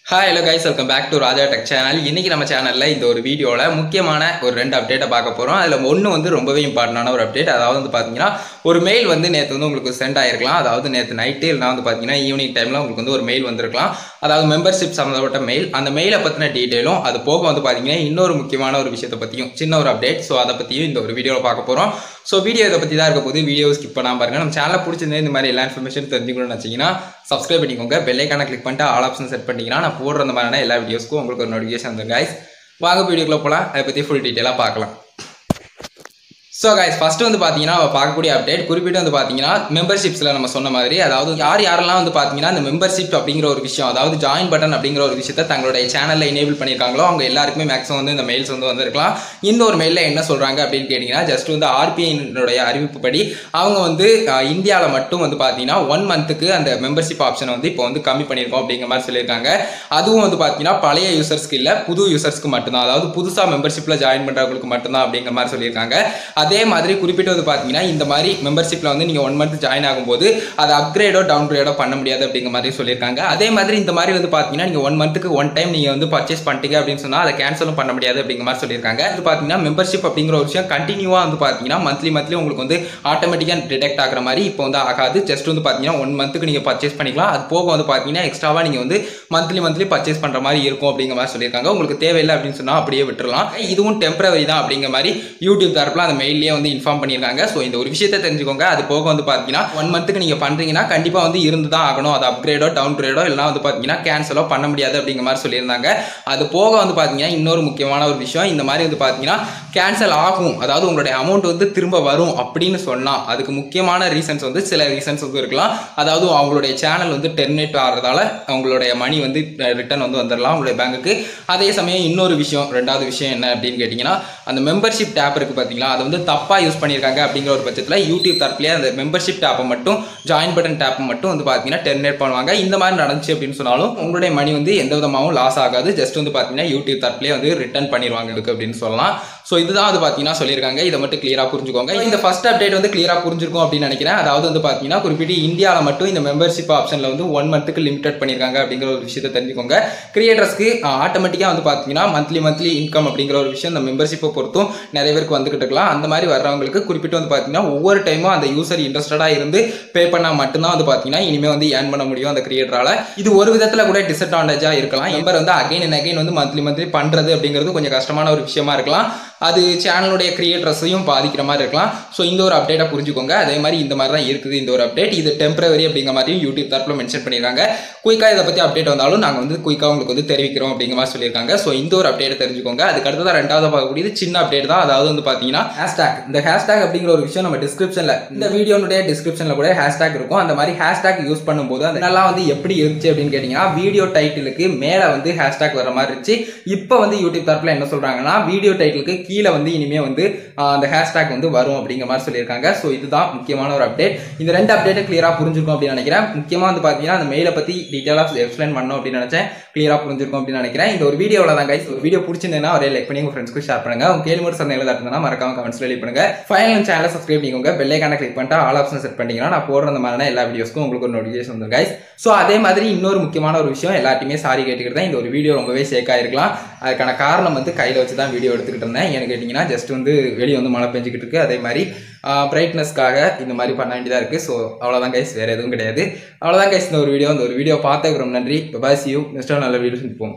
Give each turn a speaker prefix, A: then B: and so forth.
A: Hi hello guys, welcome back to Raja Tech channel. இன்னைக்கு நம்ம சேனல்ல இந்த ஒரு வீடியோல முக்கியமான ஒரு ரெண்டு அப்டேட்டை பார்க்க போறோம். அதுல ஒன்னு வந்து ரொம்பவே இம்பார்ட்டன்டான ஒரு அப்டேட். அதாவது வந்து பாத்தீங்கன்னா ஒரு மெயில் வந்து நேத்து வந்து உங்களுக்கு சென்ட் ஆயிருக்கலாம். அதாவது நேத்து நைட் இல்லனா வந்து பாத்தீங்கன்னா ஈவினிங் டைம்ல உங்களுக்கு வந்து ஒரு மெயில் வந்திருக்கலாம். அதாவது மெம்பர்ஷிப் சம்பந்தப்பட்ட மெயில். அந்த மெயிலை பத்தின டீடைலும் அது போக வந்து பாத்தீங்கன்னா இன்னொரு முக்கியமான ஒரு விஷயத்தை பத்தியும் சின்ன ஒரு அப்டேட். சோ அத பத்தியும் இந்த ஒரு வீடியோல பார்க்க போறோம். சோ வீடியோ இத பத்தி தான் இருக்க போகுது. வீடியோ ஸ்கிப் பண்ணாம பாருங்க. நம்ம சேனலை பிடிச்சிருந்தா இந்த மாதிரி எல்லா இன்ஃபர்மேஷன் தெரிஞ்சுக்கணும்னு நினைச்சீங்கன்னா சப்ஸ்கிரைப் பண்ணிக்கோங்க. பெல் ஐகானை கிளிக் பண்ணிட்டு ஆல் ஆப்ஷன் செட் பண்ணிட்டீங்கன்னா நான் போடுற அந்த மாதிரியான எல்லா வீடியோஸ்க்கும் உங்களுக்கு ஒரு நோட்டிஃபிகேஷன் வந்துடும் guys. வாங்க வீடியோக்குள்ள போலாம். அதை பத்தி ஃபுல் டீடைலா பார்க்கலாம். So guys, first வந்து பாத்தீங்கன்னா பார்க்கக்கூடிய அப்டேட் குறிப்பிட்டு வந்து பாத்தீங்கன்னா மெம்பர்ஷிப்ஸ்ல நம்ம சொன்ன மாதிரி அதாவது யாரெல்லாம் வந்து பாத்தீங்கன்னா இந்த மெம்பர்ஷிப் அப்படிங்கிற ஒரு விஷயம் அதாவது ஜாயின் பட்டன் அப்படிங்கிற ஒரு விஷயத்தை தங்களுடைய சேனல்ல எனேபிள் பண்ணிருக்காங்களோ அவங்க எல்லாருக்குமே மேக்ஸிமம் வந்து இந்த மெயில்ஸ் வந்து வந்திருக்கலாம். இந்த ஒரு மெயில்ல என்ன சொல்றாங்க அப்படின்னு கேட்டீங்கன்னா ஜஸ்ட் வந்து ஆர்பிஐனுடைய அறிவிப்புப்படி அவங்க வந்து இந்தியாவில் மட்டும் வந்து பாத்தீங்கன்னா 1 மந்த்துக்கு அந்த மெம்பர்ஷிப் ஆப்ஷன் வந்து இப்போ வந்து கம்மி பண்ணிருக்கோம் அப்படிங்கிற மாதிரி சொல்லியிருக்காங்க. அதுவும் வந்து பாத்தீங்கன்னா பழைய யூசர்ஸ்க்கு இல்ல புது யூசர்ஸ்க்கு மட்டும்தான், அதாவது புதுசா மெம்பர்ஷிப்ல ஜாயின் பண்றவங்களுக்கு மட்டும்தான் அப்படிங்கிற மாதிரி சொல்லியிருக்காங்க. அதே மாதிரி குறிப்பிட்டு வந்து பாத்தீங்கன்னா இந்த மாதிரி மெம்பர்ஷிப்ல வந்து நீங்க 1 மந்த் ஜாயின் ஆகும்போது அது அப்கிரேடோ டவுன்கிரேடோ பண்ண முடியாது அப்படிங்கிற மாதிரி சொல்லியிருக்காங்க. அதே மாதிரி இந்த மாதிரி வந்து பாத்தீங்கன்னா நீங்க 1 மந்த்துக்கு 1 டைம் நீங்க வந்து பர்ச்சேஸ் பண்ணிட்டீங்க அப்படின்னு சொன்னா அதை கேன்சலும் பண்ண முடியாது அப்படிங்கிற மாதிரி சொல்லியிருக்காங்க. இது பாத்தீங்கன்னா மெம்பர்ஷிப் அப்படிங்கிற ஒரு விஷயம் கண்டினியூவா வந்து பாத்தீங்கன்னா மந்த்லி உங்களுக்கு வந்து ஆட்டோமேட்டிக்கா டிடெக்ட் ஆகிற மாதிரி இப்போ வந்து ஆகாது. ஜஸ்ட் வந்து பாத்தீங்கன்னா 1 மந்த்துக்கு நீங்க பர்ச்சேஸ் பண்ணிக்கலாம். அது போக வந்து பாத்தீங்கன்னா எக்ஸ்ட்ராவா நீங்க வந்து மந்த்லி பர்ச்சேஸ் பண்ற மாதிரி இருக்கும் அப்படிங்கிற மாதிரி சொல்லியிருக்காங்க. உங்களுக்கு தேவையில்லை அப்படின்னு சொன்னா அப்படியே விட்டுறலாம். இதுவும் டெம்பரவரி தான் அப்படிங்கிற மாதிரி யூடியூப் தரப்புல அந்த மெயிலே வந்து இன்ஃபார்ம் பண்ணிருக்காங்க. சோ இந்த ஒரு விஷயத்தை தெரிஞ்சுக்கோங்க. அது போக வந்து பாத்தீங்கன்னா 1 மந்த்துக்கு நீங்க பண்றீங்கன்னா கண்டிப்பா வந்து இருந்து தான் ஆகணும். அது அப்கிரேடோ டவுன்கிரேடோ இல்லனா வந்து பாத்தீங்கன்னா கேன்சலோ பண்ண முடியாது அப்படிங்கிற மாதிரி சொல்லியிருந்தாங்க. அது போக வந்து பாத்தீங்கன்னா இன்னொரு முக்கியமான ஒரு விஷயம், இந்த மாதிரி வந்து பாத்தீங்கன்னா கேன்சல் ஆகும், அதாவது உங்களுடைய அமௌண்ட் வந்து திரும்ப வரும் அப்படின்னு சொன்னா அதுக்கு முக்கியமான ரீசன்ஸ் வந்து சில ரீசன்ஸ் வந்து இருக்கலாம். அதாவது அவங்களுடைய சேனல் வந்து டெர்மினேட் ஆகிறதால அவங்களுடைய மணி வந்து ரிட்டர்ன் வந்து வந்துடலாம் உங்களுடைய பேங்குக்கு. அதே சமயம் இன்னொரு விஷயம், ரெண்டாவது விஷயம் என்ன அப்படின்னு கேட்டீங்கன்னா அந்த மெம்பர்ஷிப் டேப் இருக்கு பாத்தீங்களா, அதை வந்து தப்பா யூஸ் பண்ணியிருக்காங்க அப்படிங்கிற ஒரு பட்சத்தில் யூடியூப் தரப்புலேயே அந்த மெம்பர்ஷிப் டேப்பை மட்டும் ஜாயின் பட்டன் டேப்பை மட்டும் வந்து பார்த்தீங்கன்னா டெர்மினேட் பண்ணுவாங்க. இந்த மாதிரி நடந்துச்சு அப்படின்னு சொன்னாலும் உங்களுடைய மணி வந்து எந்த விதமாகவும் லாஸ் ஆகாது. ஜஸ்ட் வந்து பார்த்தீங்கன்னா யூடியூப் தரப்புலேயே வந்து ரிட்டர்ன் பண்ணிடுவாங்க இதுக்கு அப்படின்னு சொல்லலாம். ஸோ இதுதான் வந்து பார்த்தீங்கன்னா சொல்லியிருக்காங்க. இதை மட்டும் கிளியராக புரிஞ்சுக்கோங்க. இந்த ஃபர்ஸ்ட் அப்டேட் வந்து கிளியராக புரிஞ்சிருக்கும் அப்படின்னு நினைக்கிறேன். அதாவது வந்து பார்த்தீங்கன்னா குறிப்பிட்டு இந்தியாவில் மட்டும் இந்த மெம்பர்ஷிப் ஆப்ஷனில் வந்து 1 மந்த்துக்கு லிமிடெட் பண்ணியிருக்காங்க அப்படிங்கிற ஒரு விஷயத்தை தெரிஞ்சுக்கோங்க. கிரியேட்டர்ஸ்க்கு ஆட்டோமேட்டிக்காக வந்து பார்த்தீங்கன்னா மந்த்லி இன்கம் அப்படிங்கிற ஒரு விஷயம் இந்த மெம்பர்ஷிப்பை பொறுத்தும் நிறைய பேருக்கு வந்துகிட்டு இருக்கலாம். அந்த மாதிரி வர்றவங்களுக்கு குறிப்பிட்டு வந்து பார்த்தீங்கன்னா ஒவ்வொரு டைமும் அந்த யூசர் இன்ட்ரெஸ்டடா இருந்து பே பண்ணா மட்டும்தான் வந்து பாத்தீங்கன்னா இனிமே வந்து ஏர்ன் பண்ண முடியும் அந்த கிரியேட்டரால. இது ஒரு விதத்துல கூட டிஸ்அட்வான்டேஜா இருக்கலாம். எம்பர் வந்து அகைன் அண்ட் அகைன் வந்து மந்த்லி பண்றது அப்படிங்கிறது கொஞ்சம் கஷ்டமான ஒரு விஷயமா இருக்கலாம். அது சேனலுடைய கிரியேட்டர்ஸையும் பாதிக்கிற மாதிரி இருக்கலாம். ஸோ இந்த ஒரு அப்டேட்டை புரிஞ்சுக்கோங்க. அதே மாதிரி இந்த மாதிரி தான் இருக்குது இந்த ஒரு அப்டேட். இது டெம்பரவரி அப்படிங்கிற மாதிரியும் யூடியூப் தரப்புல மென்ஷன் பண்ணிருக்காங்க. குயிக்கா இதை பத்தி அப்டேட் வந்தாலும் நாங்கள் வந்து குயிக்கா உங்களுக்கு வந்து தெரிவிக்கிறோம் அப்படிங்கிற மாதிரி சொல்லியிருக்காங்க. ஸோ இந்த ஒரு அப்டேட்டை தெரிஞ்சுக்கோங்க. அதுக்கு அடுத்ததான் ரெண்டாவது பார்க்கக்கூடியது சின்ன அப்டேட் தான். அதாவது வந்து பாத்தீங்கன்னா ஹேஷ்டாக். இந்த ஹேஷ்டாக் அப்படிங்கிற ஒரு விஷயம் நம்ம டிஸ்கிரிப்ஷன்ல இந்த வீடியோனுடைய டிஸ்கிரிப்ஷன்ல கூட ஹேஷ்டாக் இருக்கும். அந்த மாதிரி ஹேஷ்டாக் யூஸ் பண்ணும்போது அதெல்லாம் வந்து எப்படி இருந்துச்சு அப்படின்னு கேட்டீங்கன்னா வீடியோ டைட்டிலுக்கு மேல வந்து ஹேஷ்டாக் வர மாதிரி இருந்துச்சு. இப்போ வந்து யூடியூப் தரப்புல என்ன சொல்றாங்கன்னா வீடியோ டைட்டிலுக்கு கீழே வந்து இனிமே வந்து அந்த ஹேஷ்டாக் வந்து வரும் அப்படிங்கிற மாதிரி சொல்லியிருக்காங்க. ஸோ இதுதான் முக்கியமான ஒரு அப்டேட். இந்த ரெண்டு அப்டேட் கிளியரா புரிஞ்சிருக்கும் அப்படின்னு நினைக்கிறேன். முக்கியமா வந்து பாத்தீங்கன்னா அந்த மெயிலை பத்தி டீடைலா எக்ஸ்பிளைன் பண்ணணும் அப்படின்னு நினைச்சேன். கிளியரா புரிஞ்சிருக்கும் அப்படின்னு நினைக்கிறேன். இந்த ஒரு வீடியோல தான் கைஸ். ஒரு வீடியோ பிடிச்சிருந்தேன்னா ஒரே லைக் பண்ணி உங்க ஃப்ரெண்ட்ஸ்க்கு ஷேர் பண்ணுங்க. உங்க கேள்வி மட்டும் சந்தேகம் இருந்தா மறக்காம கமெண்ட்ஸ்ல லீவ் பண்ணுங்க. ஃபைனல் சேனலை சப்ஸ்கிரைப் பண்ணிக்கோங்க. பெல் ஐகானை கிளிக் பண்ணிட்டு ஆல் ஆப்ஷன் செட் பண்ணிட்டீங்கன்னா நான் போடுற அந்த மாதிரியான எல்லா வீடியோஸ்க்கும் உங்களுக்கு ஒரு நோட்டிஃபிகேஷன் வந்துடும் கைஸ். ஸோ அதே மாதிரி இன்னொரு முக்கியமான ஒரு விஷயம், எல்லாத்தையுமே சாரி கேட்டுக்கிட்டு தான் இந்த ஒரு வீடியோ ரொம்பவே ஷேக் ஆயிருக்கலாம். அதுக்கான காரணம் வந்து கையில வச்சு தான் வீடியோ எடுத்துக்கிட்டு இருந்தேன். ஏன்னு கேட்டீங்கன்னா ஜஸ்ட் வந்து வெளியே வந்து மழை பெஞ்சிக்கிட்டு இருக்கு. அதே மாதிரி பிரைட்னஸ்க்காக இந்த மாதிரி பண்ண வேண்டியதா இருக்கு. ஸோ அவ்வளோதான் கைஸ், வேற எதுவும் கிடையாது. அவ்வளோதான் கைஸ் இந்த ஒரு வீடியோ. பார்த்த ரொம்ப நன்றி. Bye see you. நெக்ஸ்ட் நல்ல வீடியோ சந்திப்போம்.